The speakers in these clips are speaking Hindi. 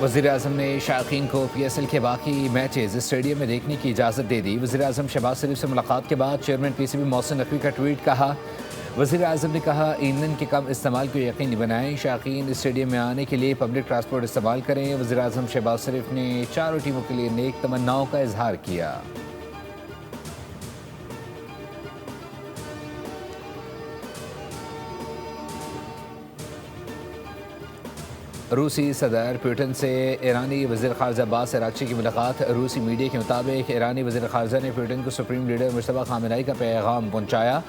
वज़ीर-ए-आज़म ने शायकीन को PSL के बाकी मैचेज़ स्टेडियम में देखने की इजाज़त दे दी। वज़ीर-ए-आज़म शहबाज शरीफ से मुलाकात के बाद चेयरमैन PCB मोहसिन नकवी का ट्वीट कहा। वज़ीर-ए-आज़म ने कहा, ईंधन के कम इस्तेमाल को यकीनी बनाएं, शायकीन स्टेडियम में आने के लिए पब्लिक ट्रांसपोर्ट इस्तेमाल करें। वज़ीर-ए-आज़म शहबाज शरीफ ने चारों टीमों के लिए नेक तमन्नाओं का इजहार किया। रूसी सदर पुतिन से ईरानी वज़ीर ख़ारजा अब्बास अराग़ची की मुलाकात। रूसी मीडिया के मुताबिक ईरानी वज़ीर ख़ारजा ने पुतिन को सुप्रीम लीडर मुश्तबा ख़ामेनेई का पैगाम पहुँचाया।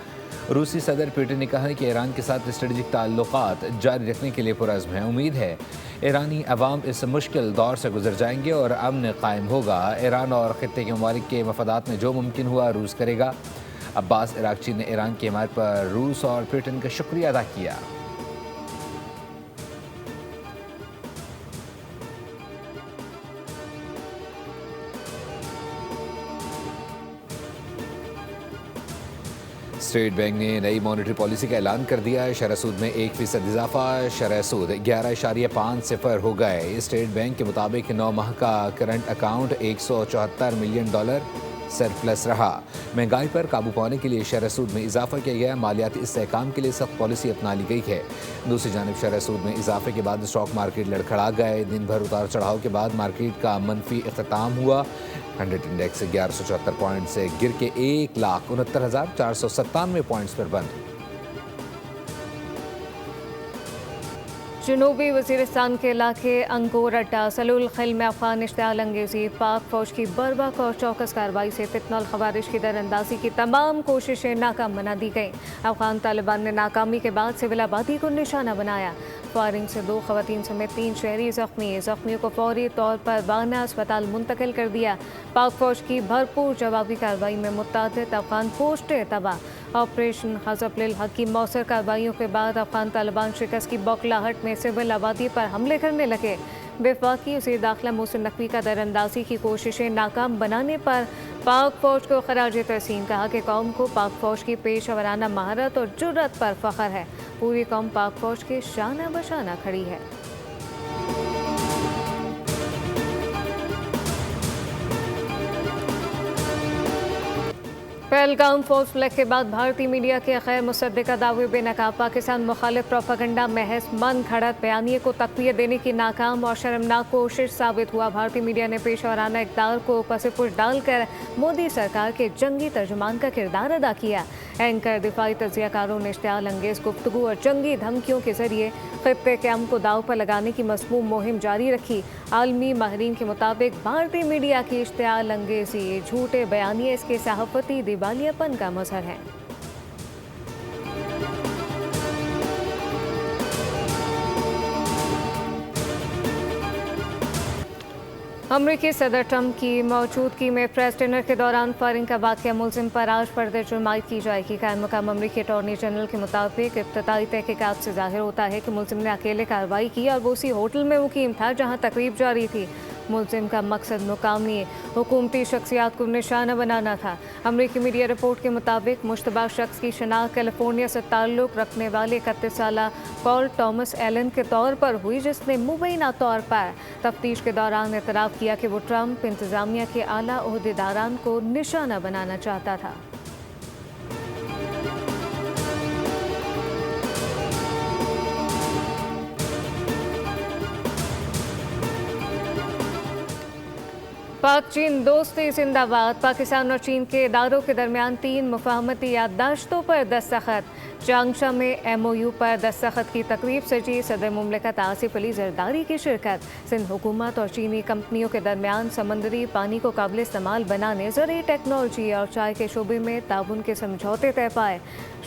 रूसी सदर पुतिन ने कहा कि ईरान के साथ स्ट्रेटजिक ताल्लुकात जारी रखने के लिए पुरज़्म है। उम्मीद है ईरानी अवाम इस मुश्किल दौर से गुजर जाएंगे और अमन कायम होगा। ईरान और ख़ित्ते के ममालिक के मफादात में जो मुमकिन हुआ रूस करेगा। अब्बास अराग़ची ने ईरान की हिमायत पर रूस और पुतिन का शुक्रिया अदा किया। स्टेट बैंक ने नई मॉनेटरी पॉलिसी का ऐलान कर दिया है। शरह सूद में 1% इजाफा, शरह सूद 11.50 हो गए। स्टेट बैंक के मुताबिक 9 माह का करंट अकाउंट $174 मिलियन सरप्लस रहा। महंगाई पर काबू पाने के लिए शरह सूद में इजाफा किया गया। मालियाती इस्तेहकाम के लिए सख्त पॉलिसी अपना ली गई है। दूसरी जानिब शरह सूद में इजाफे के बाद स्टॉक मार्केट लड़खड़ा गए। दिन भर उतार चढ़ाव के बाद मार्केट का मनफी इख्तिताम हुआ। 100 इंडेक्स 1174 पॉइंट से गिर के 1,69,497 पॉइंट्स पर बंद। जनूबी वज़ीरिस्तान के इलाके अंगोर अड्डा सलूल खिल में अफगान इश्तियाल अंगेज़ी पाक फौज की बर्बाक और चौकस कार्रवाई से फितनल खवारिश की दरअंदाजी की तमाम कोशिशें नाकाम बना दी गईं। अफगान तालिबान ने नाकामी के बाद सिविल आबादी को निशाना बनाया। फायरिंग से 2 ख़वातीन समेत 3 शहरी ज़ख्मियों को फौरी तौर पर वाना अस्पताल मुंतकिल कर दिया। पाक फौज की भरपूर जवाबी कार्रवाई में मुतअद्दिद अफगान पोस्टें तबाह। ऑपरेशन हज़ब हक की मौसर कार्रवाइयों के बाद अफगान तालिबान शिकस्त की बौखलाहट में सिविल आबादी पर हमले करने लगे। वफाकी वज़ीर दाखिला मोहसिन नकवी का दरअंदाजी की कोशिशें नाकाम बनाने पर पाक फौज को खराज तहसीन। कहा कि कौम को पाक फौज की पेशा वराना महारत और जुर्रत पर फ़ख्र है। पूरी कौम पाक फौज के शाना बशाना खड़ी है। पहलगाम फौज फ्लैग के बाद भारतीय मीडिया के गैर मुसद्दिक़ा दावे बेनकाब। पाकिस्तान मुखालिफ प्रोपेगेंडा महज मन घड़त बयानिए को तक़वियत देने की नाकाम और शर्मनाक कोशिश साबित हुआ। भारतीय मीडिया ने पेशा वराना इक़दार को पसेपुश डालकर मोदी सरकार के जंगी तर्जुमान का किरदार अदा किया। एंकर दिफाई तजियाकारों ने इश्तियाल अंगेज़ गुफ्तगू और जंगी धमकियों के जरिए खित्ते के अमन को दाव पर लगाने की मज़मूम मुहिम जारी रखी। आलमी माहिरीन के मुताबिक भारतीय मीडिया की इश्तियाल अंगेज़ी झूठे बयानिए इसके सहाफ़ती दिवालियापन का मज़हर है। अमरीकी सदर ट्रंप की मौजूदगी में प्रेस डिनर के दौरान फायरिंग का वाक़या मुलजिम पर आज फर्दर जुर्मायत की जाएगी। कायम मकाम अमरीकी अटॉर्नी जनरल के मुताबिक इब्तदाई तहकीकात से जाहिर होता है कि मुलजिम ने अकेले कार्रवाई की और वो उसी होटल में मुकीम था जहाँ तकरीब जारी थी। मुलजिम का मकसद मुकामी हुकूमती शख्सियात को निशाना बनाना था। अमरीकी मीडिया रिपोर्ट के मुताबिक मुश्तबा शख्स की शनाख्त कैलिफोर्निया से ताल्लुक़ रखने वाले 31 साला पॉल टॉमस एलन के तौर पर हुई, जिसने मुबैना तौर पर तफ्तीश के दौरान एतराफ़ किया कि वो ट्रंप इंतज़ामिया के आला ओहदेदारान को निशाना बनाना चाहता था। पाक चीन दोस्ती जिंदाबाद। पाकिस्तान और चीन के इदारों के दरमियान 3 मुफाहमती याददाश्तों पर दस्तखत। चांगशा में MOU पर दस्तखत की तकरीब सजी। सदर मुमलिकत आसिफ अली जरदारी की शिरकत। सिंध हुकूमत और चीनी कंपनियों के दरमियान समंदरी पानी को काबिल इस्तेमाल बनाने, ज़रूरी टेक्नोलॉजी और चाय के शोबे में ताउन के समझौते तय पाए।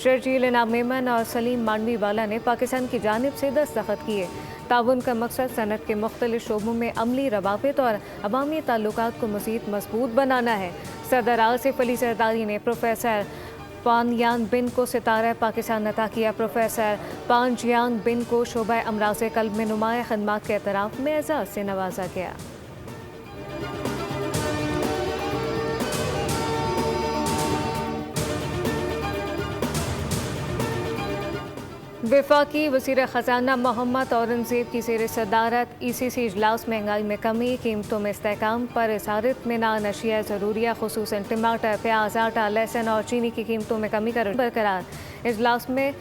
शर्जील इनाम मेमन और सलीम मानवी वाला ने पाकिस्तान की जानिब से दस्तखत किए। ताउन का मकसद सनत के मुख्तलिफ शोबों में अमली रवाबित और अवामी ताल्लुकात को मज़ीद मजबूत बनाना है। सदर आसिफ अली जरदारी ने प्रोफेसर पान यान बिन को सितारा पाकिस्तान अता किया। प्रोफेसर पान जियांग बिन को शोबा अमराज़ कल्ब में नुमाया खदमात के एतराफ़ में एज़ाज़ से नवाजा गया। वफाकी वज़ीर ख़जाना मोहम्मद औरंगज़ेब की ज़ेर सदारत ECC इजलास महंगाई में कमी, कीमतों में इस्तेहकाम पर इज़हार इत्मीनान, अशिया ज़रूरिया खुसूसन टमाटर, प्याज, आटा, लहसुन और चीनी की कीमतों में कमी बरकरार। इजलास में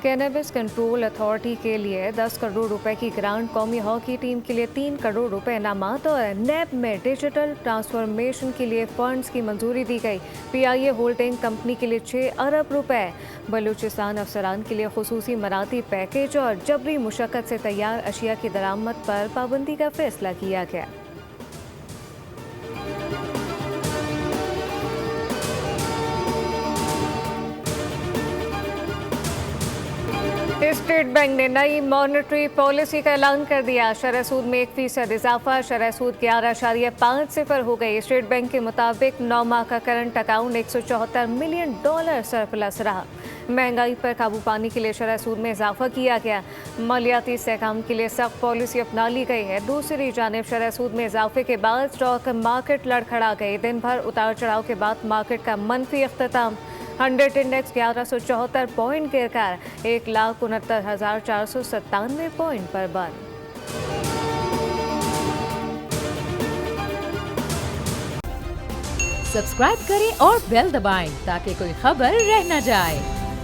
कैनबिस कंट्रोल अथॉरिटी के लिए 10 करोड़ रुपए की ग्रांट, कौमी हॉकी टीम के लिए 3 करोड़ रुपए इनामात और नैब में डिजिटल ट्रांसफॉर्मेशन के लिए फंड्स की मंजूरी दी गई। PIA होल्डिंग कंपनी के लिए 6 अरब रुपए, बलूचिस्तान अफसरान के लिए खुसूसी मराठी पैकेज और जबरी मुशक्कत से तैयार अशिया की दरामद पर पाबंदी का फैसला किया गया। स्टेट बैंक ने नई मॉनेटरी पॉलिसी का ऐलान कर दिया। शरह सूद में 1% इजाफा, शरह सूद 11.50 हो गई। स्टेट बैंक के मुताबिक 9 माह का करंट अकाउंट $174 मिलियन सरप्लस रहा। महंगाई पर काबू पाने के लिए शरह सूद में इजाफा किया गया। मालियाती इस्तेहकाम के लिए सख्त पॉलिसी अपना ली गई है। दूसरी जानिब शरह सूद में इजाफे के बाद स्टॉक मार्केट लड़खड़ा गई। दिन भर उतार चढ़ाव के बाद मार्केट का मनफी अख्ताम। 100 इंडेक्स 1174 पॉइंट गिरकर 1,69,497 पॉइंट पर बंद। सब्सक्राइब करें और बेल दबाएं ताकि कोई खबर रह न जाए।